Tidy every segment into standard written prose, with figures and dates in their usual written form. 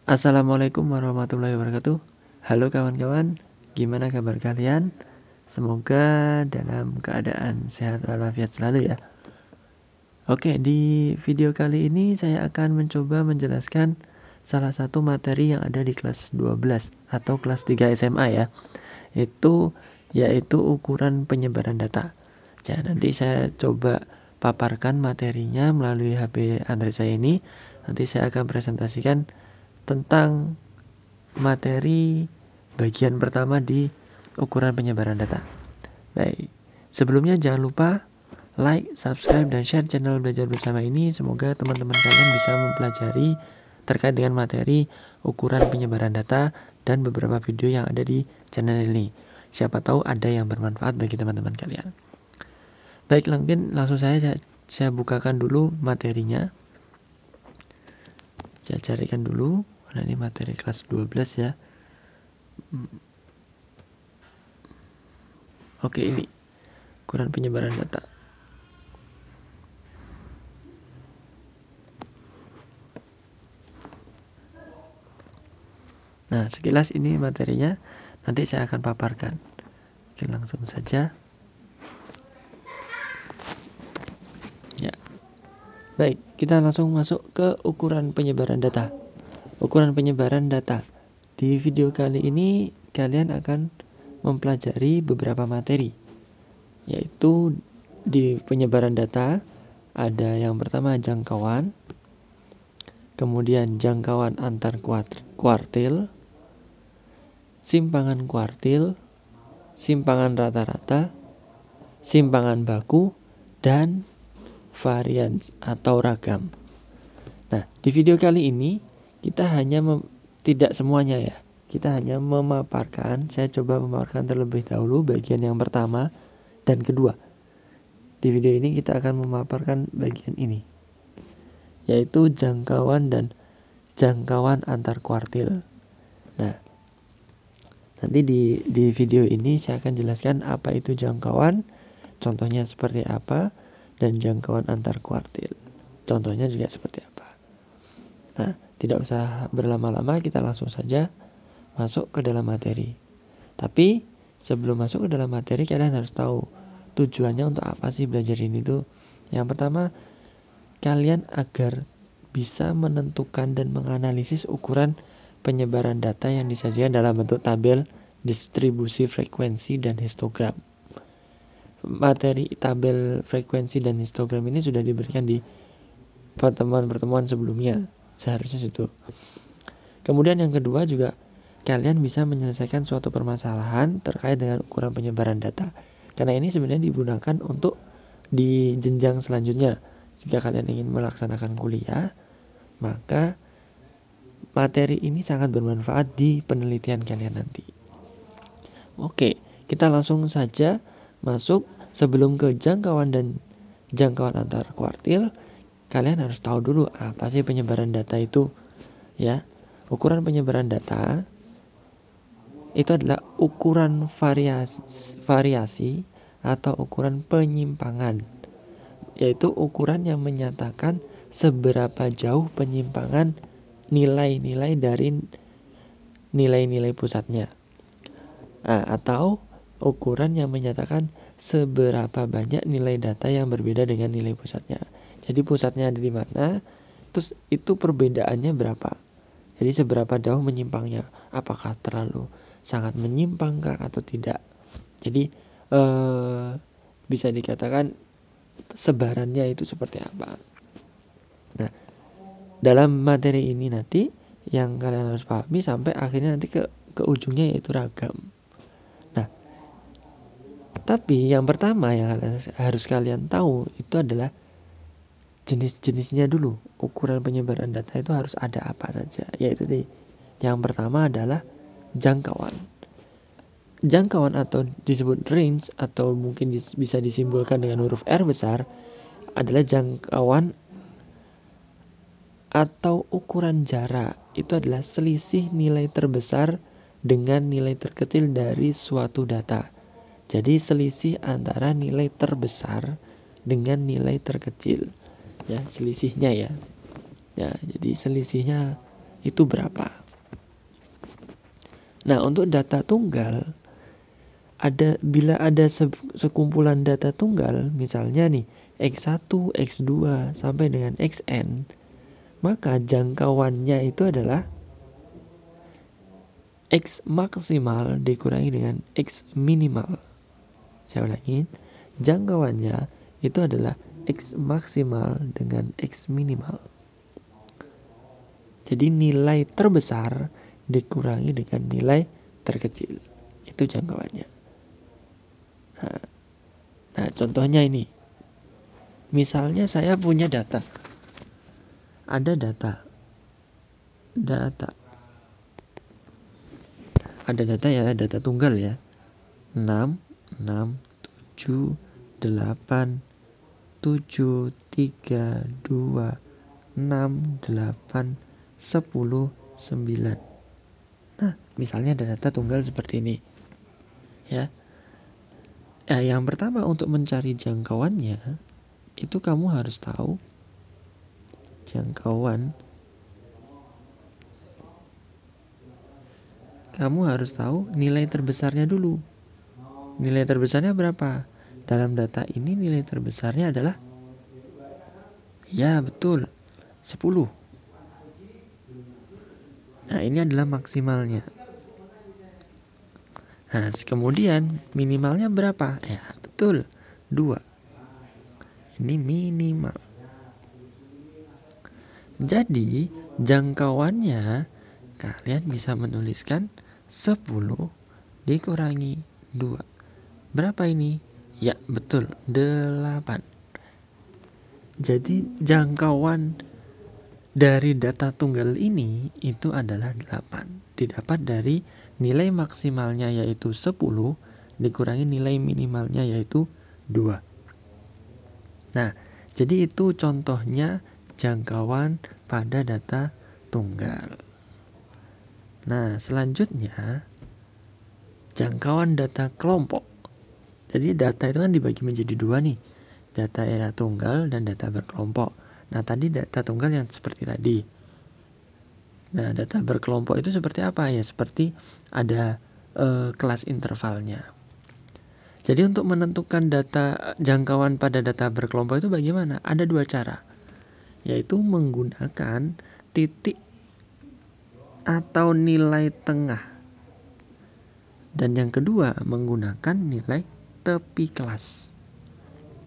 Assalamualaikum warahmatullahi wabarakatuh. Halo kawan-kawan, gimana kabar kalian? Semoga dalam keadaan sehat walafiat selalu ya. Oke, di video kali ini saya akan mencoba menjelaskan salah satu materi yang ada di kelas 12 atau kelas 3 SMA ya. Yaitu ukuran penyebaran data. Jadi nanti saya coba paparkan materinya melalui HP Android saya ini. Nanti saya akan presentasikan tentang materi bagian pertama di ukuran penyebaran data. Baik, sebelumnya jangan lupa like, subscribe, dan share channel belajar bersama ini. Semoga teman-teman kalian bisa mempelajari terkait dengan materi ukuran penyebaran data dan beberapa video yang ada di channel ini. Siapa tahu ada yang bermanfaat bagi teman-teman kalian. Baik, langsung saya bukakan dulu materinya. Saya carikan dulu. Nah, ini materi kelas 12 ya. Oke, ini ukuran penyebaran data. Nah, sekilas ini materinya. Nanti saya akan paparkan. Oke, langsung saja. Ya. Baik, kita langsung masuk ke ukuran penyebaran data. Ukuran penyebaran data. Di video kali ini kalian akan mempelajari beberapa materi, yaitu di penyebaran data ada yang pertama jangkauan, kemudian jangkauan antar kuartil, simpangan kuartil, simpangan rata-rata, simpangan baku, dan varian atau ragam. Nah, di video kali ini kita hanya tidak semuanya ya. Kita hanya memaparkan, saya coba memaparkan terlebih dahulu bagian yang pertama dan kedua. Di video ini kita akan memaparkan bagian ini, yaitu jangkauan dan jangkauan antar kuartil. Nah, nanti di video ini saya akan jelaskan apa itu jangkauan, contohnya seperti apa, dan jangkauan antar kuartil. Contohnya juga seperti apa. Nah, tidak usah berlama-lama, kita langsung saja masuk ke dalam materi. Tapi sebelum masuk ke dalam materi, kalian harus tahu tujuannya untuk apa sih belajar ini tuh. Yang pertama, kalian agar bisa menentukan dan menganalisis ukuran penyebaran data yang disajikan dalam bentuk tabel, distribusi frekuensi, dan histogram. Materi tabel frekuensi dan histogram ini sudah diberikan di pertemuan-pertemuan sebelumnya, seharusnya situ. Kemudian yang kedua juga, kalian bisa menyelesaikan suatu permasalahan terkait dengan ukuran penyebaran data. Karena ini sebenarnya digunakan untuk di jenjang selanjutnya. Jika kalian ingin melaksanakan kuliah, maka materi ini sangat bermanfaat di penelitian kalian nanti. Oke, kita langsung saja masuk. Sebelum ke jangkauan dan jangkauan antar kuartil, kalian harus tahu dulu apa sih penyebaran data itu, ya. Ukuran penyebaran data itu adalah ukuran variasi atau ukuran penyimpangan, yaitu ukuran yang menyatakan seberapa jauh penyimpangan nilai-nilai dari nilai-nilai pusatnya. Nah, atau ukuran yang menyatakan seberapa banyak nilai data yang berbeda dengan nilai pusatnya. Jadi pusatnya ada di mana, terus itu perbedaannya berapa. Jadi seberapa jauh menyimpangnya, apakah terlalu sangat menyimpangkah atau tidak. Jadi bisa dikatakan sebarannya itu seperti apa. Nah, dalam materi ini nanti yang kalian harus pahami sampai akhirnya nanti ke ujungnya yaitu ragam. Nah, tapi yang pertama yang harus kalian tahu itu adalah jenis-jenisnya dulu. Ukuran penyebaran data itu harus ada apa saja. Yaitu yang pertama adalah jangkauan. Jangkauan atau disebut range atau mungkin bisa disimbolkan dengan huruf R besar adalah jangkauan atau ukuran jarak. Itu adalah selisih nilai terbesar dengan nilai terkecil dari suatu data. Jadi selisih antara nilai terbesar dengan nilai terkecil. Ya, selisihnya ya. Ya, jadi selisihnya itu berapa. Nah, untuk data tunggal, bila ada sekumpulan data tunggal, misalnya nih X1, X2 sampai dengan Xn, maka jangkauannya itu adalah X maksimal dikurangi dengan X minimal. Saya ulangi, jangkauannya itu adalah X maksimal dengan X minimal. Jadi nilai terbesar dikurangi dengan nilai terkecil. Itu jangkauannya. Nah, contohnya ini. Misalnya saya punya data. Ada data. Ada data ya, data tunggal ya. 6, 6, 7, 8, 7, 3, 2, 6, 8, 10, 9. Nah, misalnya ada data tunggal seperti ini. Ya. Yang pertama untuk mencari jangkauannya, itu kamu harus tahu jangkauan. Kamu harus tahu nilai terbesarnya dulu. Nilai terbesarnya berapa? Dalam data ini nilai terbesarnya adalah, ya betul, 10. Nah, ini adalah maksimalnya. Nah, kemudian minimalnya berapa? Ya, betul, 2. Ini minimal. Jadi, jangkauannya kalian bisa menuliskan 10 dikurangi 2. Berapa ini? Ya, betul, 8. Jadi, jangkauan dari data tunggal ini itu adalah 8. Didapat dari nilai maksimalnya yaitu 10 dikurangi nilai minimalnya yaitu 2. Nah, jadi itu contohnya jangkauan pada data tunggal. Nah, selanjutnya jangkauan data kelompok. Jadi data itu kan dibagi menjadi 2 nih. Data tunggal dan data berkelompok. Nah, tadi data tunggal yang seperti tadi. Nah, data berkelompok itu seperti apa? Ya, seperti ada kelas intervalnya. Jadi untuk menentukan data jangkauan pada data berkelompok itu bagaimana? Ada 2 cara. Yaitu menggunakan titik atau nilai tengah. Dan yang kedua menggunakan nilai tepi kelas.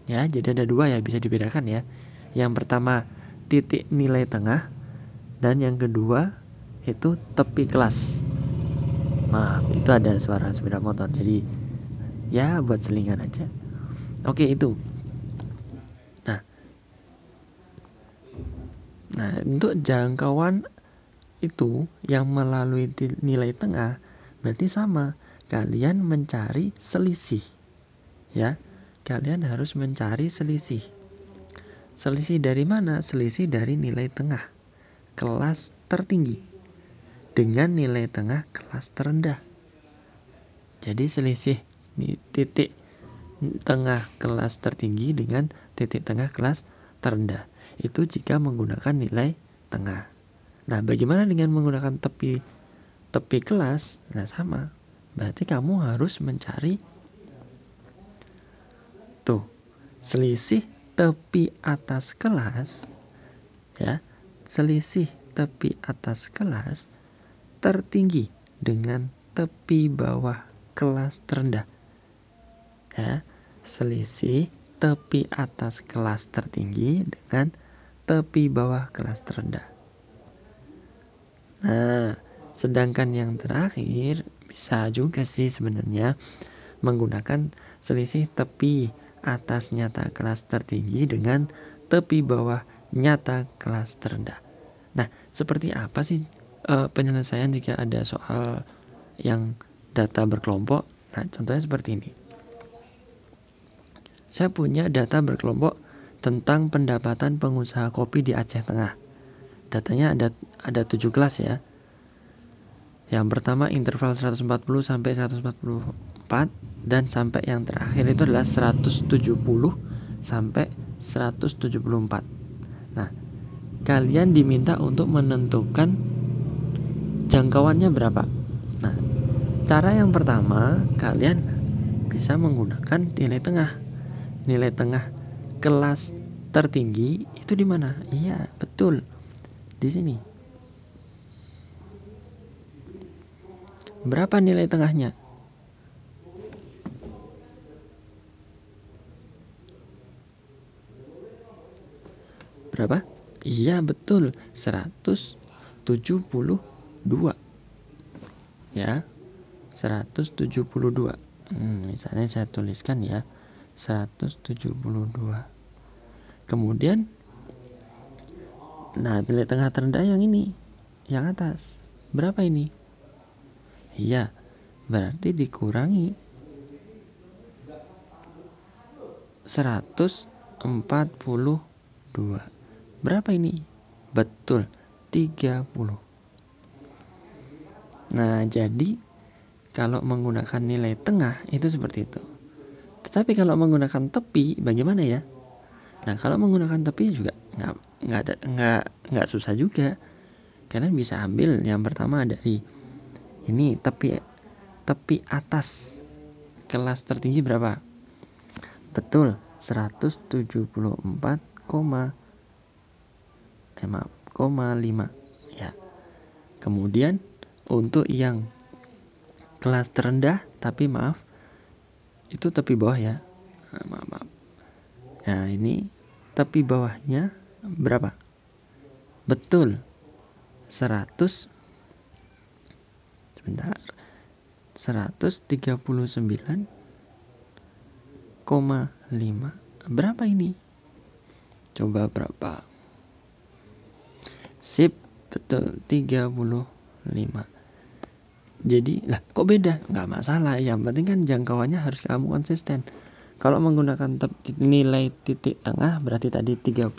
Ya, jadi ada 2 ya, bisa dibedakan ya. Yang pertama titik nilai tengah dan yang kedua itu tepi kelas. Maaf, itu ada suara sepeda motor. Jadi ya buat selingan aja. Oke, itu. Nah, untuk jangkauan itu yang melalui nilai tengah berarti sama. Kalian mencari selisih. Ya. Kalian harus mencari selisih. Selisih dari mana? Selisih dari nilai tengah kelas tertinggi dengan nilai tengah kelas terendah. Jadi selisih titik tengah kelas tertinggi dengan titik tengah kelas terendah. Itu jika menggunakan nilai tengah. Nah, bagaimana dengan menggunakan tepi kelas? Nah, sama. Berarti kamu harus mencari selisih tepi atas kelas, ya. Selisih tepi atas kelas tertinggi dengan tepi bawah kelas terendah. Ya, selisih tepi atas kelas tertinggi dengan tepi bawah kelas terendah. Nah, sedangkan yang terakhir bisa juga sih sebenarnya menggunakan selisih tepi atas nyata kelas tertinggi dengan tepi bawah nyata kelas terendah. Nah, seperti apa sih penyelesaian jika ada soal yang data berkelompok? Nah, contohnya seperti ini. Saya punya data berkelompok tentang pendapatan pengusaha kopi di Aceh Tengah. Datanya ada 7 kelas ya. Yang pertama interval 140 sampai 144 dan sampai yang terakhir itu adalah 170 sampai 174. Nah, kalian diminta untuk menentukan jangkauannya berapa? Nah, cara yang pertama, kalian bisa menggunakan nilai tengah. Nilai tengah kelas tertinggi itu di mana? Iya, betul. Di sini. Berapa nilai tengahnya? Berapa? Iya, betul. 172. Ya. 172. Misalnya saya tuliskan ya. 172. Kemudian nah, nilai tengah terendah yang ini, yang atas. Berapa ini? Iya, berarti dikurangi 142. Berapa ini? Betul, 30. Nah, jadi kalau menggunakan nilai tengah itu seperti itu. Tetapi kalau menggunakan tepi bagaimana ya? Nah, kalau menggunakan tepi juga nggak susah juga. Kalian bisa ambil yang pertama dari ini tepi atas kelas tertinggi berapa? Betul, 174,5 ya. Kemudian untuk yang kelas terendah, tapi maaf, itu tepi bawah ya. Maaf. Nah, ini tepi bawahnya berapa? Betul, 139,5. Berapa ini? Coba berapa? Sip, betul, 35. Jadi, lah kok beda? Nggak masalah, yang penting kan jangkauannya harus kamu konsisten. Kalau menggunakan nilai titik tengah berarti tadi 30.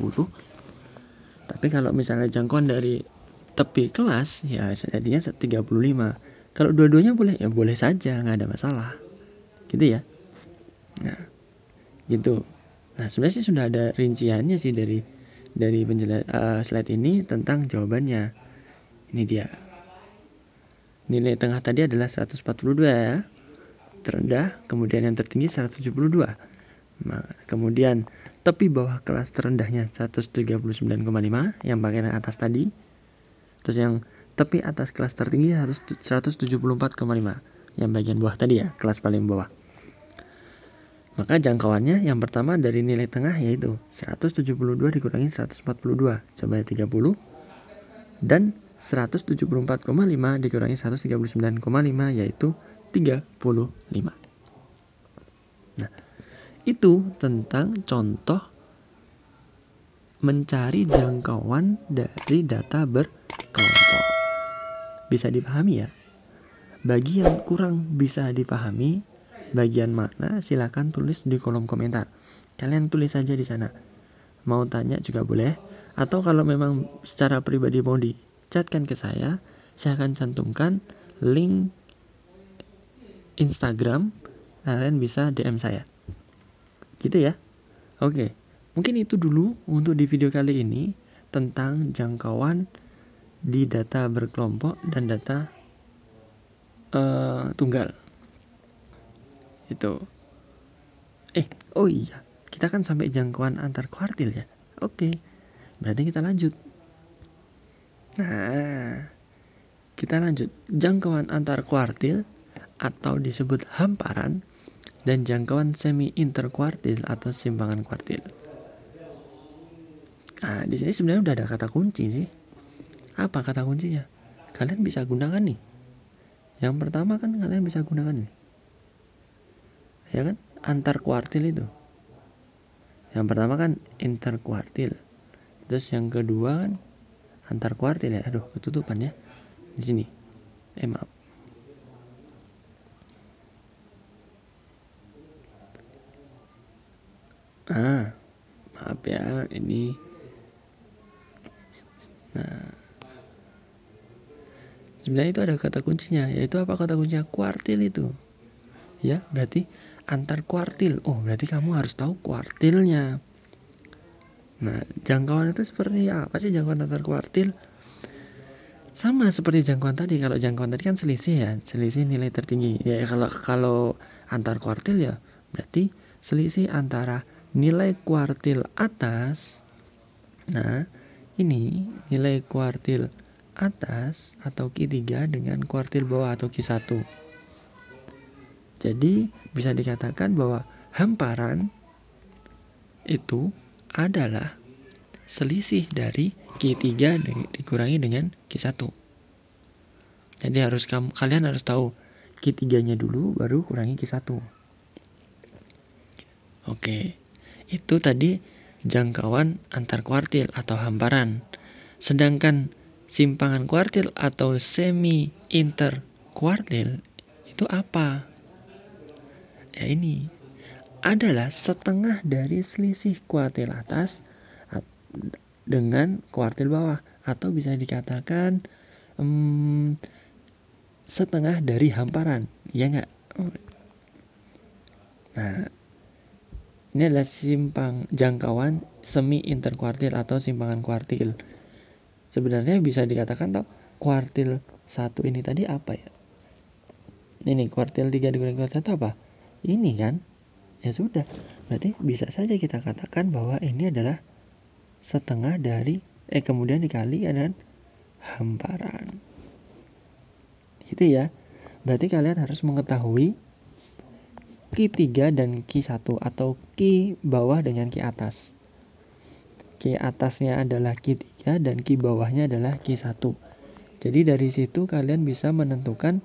Tapi kalau misalnya jangkauan dari tepi kelas ya jadinya 35. Kalau dua-duanya boleh ya boleh saja, nggak ada masalah. Gitu ya. Nah, gitu. Nah, sebenarnya sih sudah ada rinciannya sih dari slide ini tentang jawabannya. Ini dia. Nilai tengah tadi adalah 142 ya. Terendah, kemudian yang tertinggi 172. Nah, kemudian tepi bawah kelas terendahnya 139,5 yang bagian atas tadi. Terus yang tepi atas kelas tertinggi harus 174,5 yang bagian bawah tadi ya, kelas paling bawah. Maka jangkauannya yang pertama dari nilai tengah yaitu 172 dikurangi 142 coba 30 dan 174,5 dikurangi 139,5 yaitu 35. Nah, itu tentang contoh mencari jangkauan dari data berkelompok. Bisa dipahami ya? Bagi yang kurang bisa dipahami bagian mana, silakan tulis di kolom komentar. Kalian tulis saja di sana. Mau tanya juga boleh, atau kalau memang secara pribadi mau di-chatkan ke saya akan cantumkan link Instagram, kalian bisa DM saya. Gitu ya. Oke, mungkin itu dulu untuk di video kali ini tentang jangkauan di data berkelompok dan data tunggal. Itu. Oh iya, kita kan sampai jangkauan antar kuartil ya. Oke, berarti kita lanjut. Nah, kita lanjut. Jangkauan antar kuartil atau disebut hamparan dan jangkauan semi interkuartil atau simpangan kuartil. Nah, di sini sebenarnya udah ada kata kunci sih. Apa kata kuncinya? Kalian bisa gunakan nih. Yang pertama kan kalian bisa gunakan nih. Ya kan? Antar kuartil itu. Yang pertama kan interkuartil. Terus yang kedua kan antar kuartil ya. Aduh, ketutupan ya. Di sini. Maaf. Maaf ya, ini. Nah, sebenarnya itu ada kata kuncinya, yaitu apa kata kuncinya? Kuartil itu. Ya, berarti antar kuartil. Oh, berarti kamu harus tahu kuartilnya. Nah, jangkauan itu seperti apa sih jangkauan antar kuartil? Sama seperti jangkauan tadi. Kalau jangkauan tadi kan selisih ya, selisih nilai tertinggi. Ya kalau antar kuartil ya berarti selisih antara nilai kuartil atas. Nah, ini nilai kuartil atas atau Q3 dengan kuartil bawah atau Q1. Jadi bisa dikatakan bahwa hamparan itu adalah selisih dari Q3 dikurangi dengan Q1. Jadi kalian harus tahu Q3-nya dulu baru kurangi Q1. Oke. Itu tadi jangkauan antar kuartil atau hamparan. Sedangkan simpangan kuartil atau semi interkuartil itu apa? Ya ini adalah setengah dari selisih kuartil atas dengan kuartil bawah, atau bisa dikatakan setengah dari hamparan, ya nggak? Nah, ini adalah jangkauan semi interkuartil atau simpangan kuartil. Sebenarnya bisa dikatakan kuartil 1 ini tadi apa ya? Ini kuartil 3 dikurangi kuartil 1 apa? Ini kan? Ya sudah, berarti bisa saja kita katakan bahwa ini adalah setengah dari kemudian dikali dengan hamparan. Gitu ya. Berarti kalian harus mengetahui Q3 dan Q1 atau Q bawah dengan Q atas. Q atasnya adalah Q3 dan Q bawahnya adalah Q1. Jadi dari situ kalian bisa menentukan,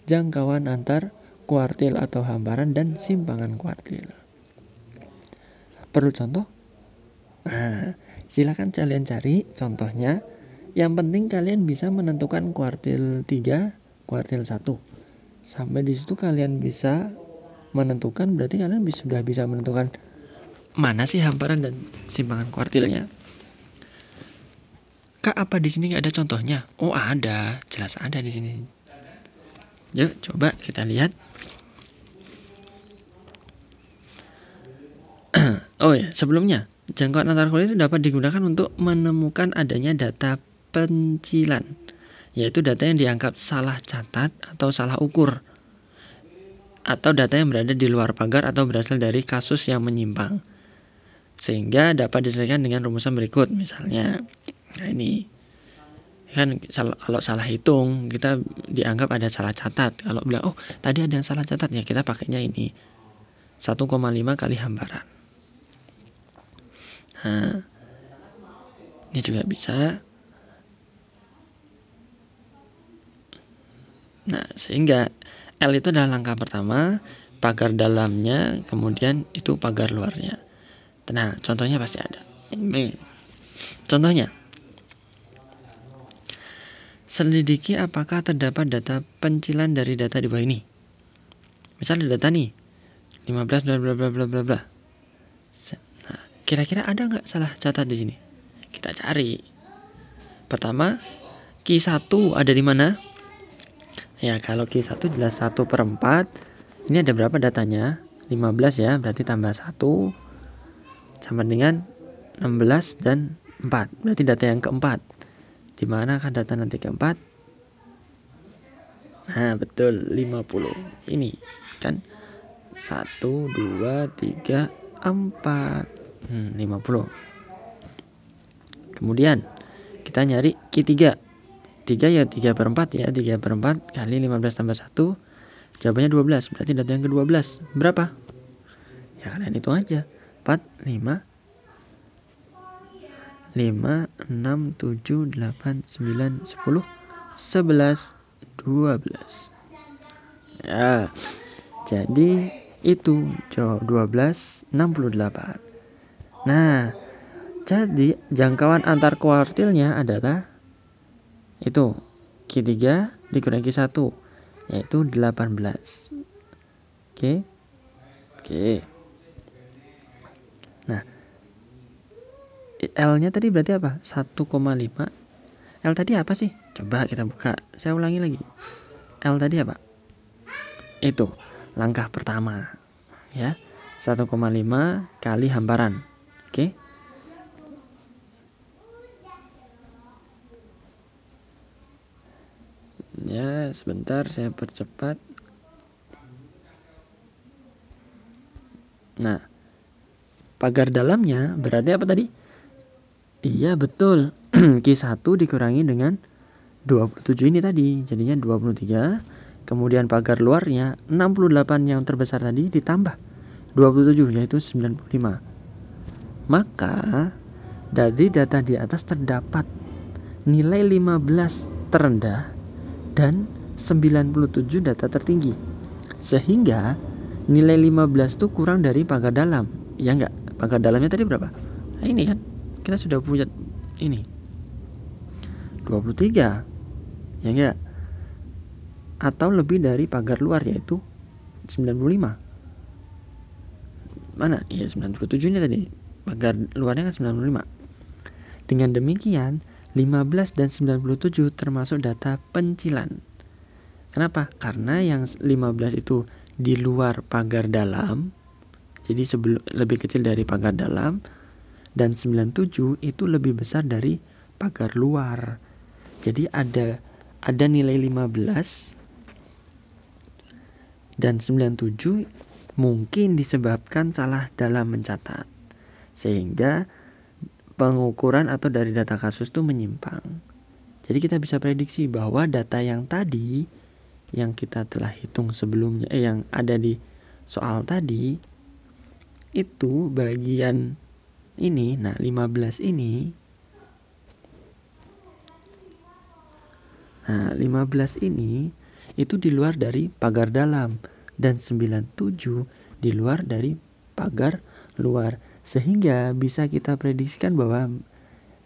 jangkauan antar kuartil atau hamparan dan simpangan kuartil. Perlu contoh? Silakan kalian cari contohnya. Yang penting kalian bisa menentukan kuartil 3, kuartil 1. Sampai di situ kalian bisa menentukan, berarti kalian sudah bisa menentukan mana sih hamparan dan simpangan kuartilnya. Kak, apa di sini nggak ada contohnya? Oh, ada, jelas ada di sini. Yuk, coba kita lihat. Oh ya, sebelumnya, jangkauan antar kuartil itu dapat digunakan untuk menemukan adanya data pencilan, yaitu data yang dianggap salah catat atau salah ukur, atau data yang berada di luar pagar atau berasal dari kasus yang menyimpang, sehingga dapat diselesaikan dengan rumusan berikut. Misalnya, nah ini kan kalau salah hitung kita dianggap ada salah catat. Kalau bilang tadi ada yang salah catat, ya kita pakainya ini 1,5 kali hamparan. Nah, ini juga bisa. Nah, sehingga L itu adalah langkah pertama, pagar dalamnya, kemudian itu pagar luarnya. Nah, contohnya pasti ada. Ini contohnya. Selidiki apakah terdapat data pencilan dari data di bawah ini. Misalnya data nih 15 bla bla bla bla bla bla. Nah, kira-kira ada nggak salah catat di sini? Kita cari. Pertama, Q1 ada di mana? Ya, kalau Q1 jelas 1/4. Ini ada berapa datanya? 15 ya, berarti tambah 1 sama dengan 16 dan 4. Berarti data yang keempat. Di mana kan data nanti keempat? Nah, betul, 50. Ini kan 1, 2, 3, 4. 50. Kemudian kita nyari Q3. 3 ya 3/4 ya. 3/4 kali 15 tambah 1. Jawabannya 12. Berarti data yang ke-12 berapa? Ya kalian hitung aja. 4, 5, 5, 6, 7, 8, 9, 10, 11, 12. Ya, jadi itu 12, 68. Nah, jadi jangkauan antar kuartilnya adalah itu Q3 dikurangi Q1, yaitu 18. Oke. Nah, L-nya tadi berarti apa? 1,5. L tadi apa sih? Coba kita buka. Saya ulangi lagi. L tadi apa? Itu langkah pertama. Ya. 1,5 kali hamparan. Oke. Ya, sebentar saya percepat. Nah, pagar dalamnya berarti apa tadi? Iya, betul. Q1 dikurangi dengan 27 ini tadi, jadinya 23. Kemudian pagar luarnya 68 yang terbesar tadi ditambah 27, yaitu 95. Maka dari data di atas terdapat nilai 15 terendah dan 97 data tertinggi. Sehingga nilai 15 itu kurang dari pagar dalam. Ya enggak? Pagar dalamnya tadi berapa? Nah, ini kan kita sudah punya ini 23. Ya enggak? Atau lebih dari pagar luar, yaitu 95. Mana? Ya 97 ini tadi. Pagar luarnya kan 95. Dengan demikian 15 dan 97 termasuk data pencilan. Kenapa? Karena yang 15 itu di luar pagar dalam, jadi lebih kecil dari pagar dalam, dan 97 itu lebih besar dari pagar luar. Jadi ada nilai 15 dan 97 mungkin disebabkan salah dalam mencatat, sehingga pengukuran atau dari data kasus itu menyimpang. Jadi kita bisa prediksi bahwa data yang tadi yang kita telah hitung sebelumnya, yang ada di soal tadi, itu bagian ini, nah 15 ini, nah 15 ini itu di luar dari pagar dalam, dan 97 di luar dari pagar luar, sehingga bisa kita prediksikan bahwa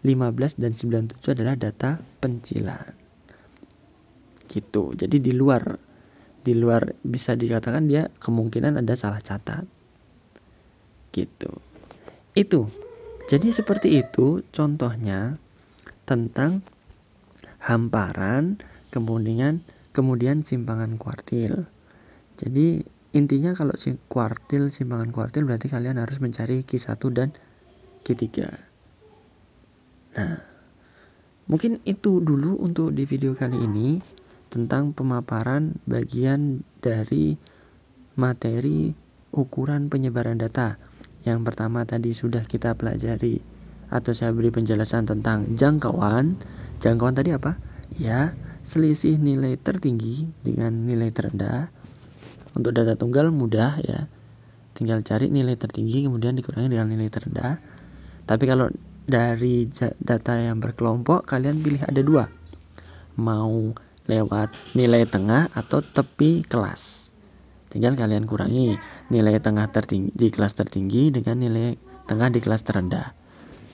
15 dan 97 adalah data pencilan. Gitu. Jadi di luar bisa dikatakan dia kemungkinan ada salah catat. Gitu. Itu. Jadi seperti itu contohnya tentang hamparan, kemudian simpangan kuartil. Jadi intinya kalau simpangan kuartil berarti kalian harus mencari Q1 dan Q3. Nah, mungkin itu dulu untuk di video kali ini tentang pemaparan bagian dari materi ukuran penyebaran data. Yang pertama tadi sudah kita pelajari atau saya beri penjelasan tentang jangkauan. Jangkauan tadi apa? Ya, selisih nilai tertinggi dengan nilai terendah. Untuk data tunggal mudah ya. Tinggal cari nilai tertinggi kemudian dikurangi dengan nilai terendah. Tapi kalau dari data yang berkelompok kalian pilih ada dua. Mau lewat nilai tengah atau tepi kelas. Tinggal kalian kurangi nilai tengah tertinggi di kelas tertinggi dengan nilai tengah di kelas terendah.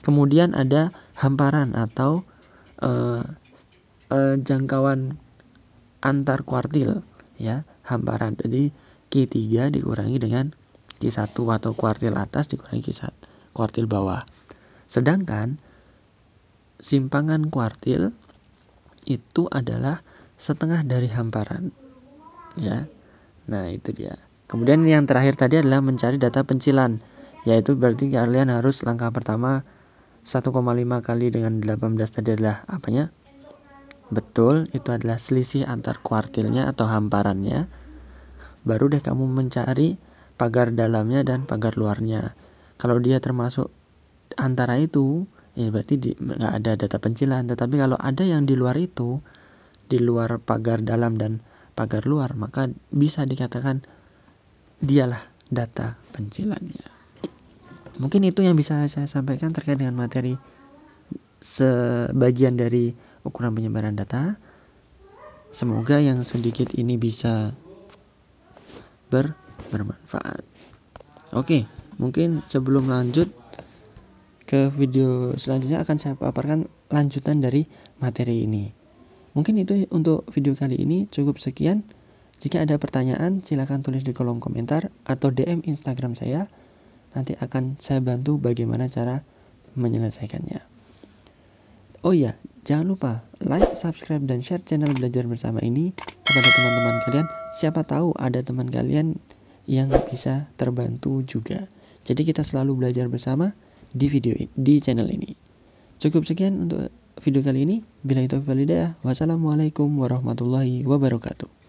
Kemudian ada hamparan atau jangkauan antar kuartil ya, hamparan. Jadi Q3 dikurangi dengan Q1 atau kuartil atas dikurangi Q1 kuartil bawah. Sedangkan simpangan kuartil itu adalah setengah dari hamparan ya. Nah itu dia. Kemudian yang terakhir tadi adalah mencari data pencilan, yaitu berarti kalian harus langkah pertama 1,5 kali dengan 18 tadi adalah apanya? Betul, itu adalah selisih antar kuartilnya atau hamparannya. Baru deh kamu mencari pagar dalamnya dan pagar luarnya. Kalau dia termasuk antara itu, ya berarti nggak ada data pencilan. Tetapi kalau ada yang di luar itu, di luar pagar dalam dan pagar luar, maka bisa dikatakan dialah data pencilannya. Mungkin itu yang bisa saya sampaikan terkait dengan materi sebagian dari ukuran penyebaran data. Semoga yang sedikit ini bisa bermanfaat. Oke, mungkin sebelum lanjut ke video selanjutnya akan saya paparkan lanjutan dari materi ini. Mungkin itu untuk video kali ini, cukup sekian. Jika ada pertanyaan, silakan tulis di kolom komentar atau DM Instagram saya. Nanti akan saya bantu bagaimana cara menyelesaikannya. Oh iya, jangan lupa like, subscribe, dan share channel Belajar Bersama ini kepada teman-teman kalian. Siapa tahu ada teman kalian yang bisa terbantu juga. Jadi kita selalu belajar bersama di channel ini. Cukup sekian untuk video kali ini. Billahi taufiq wal hidayah. Wassalamualaikum warahmatullahi wabarakatuh.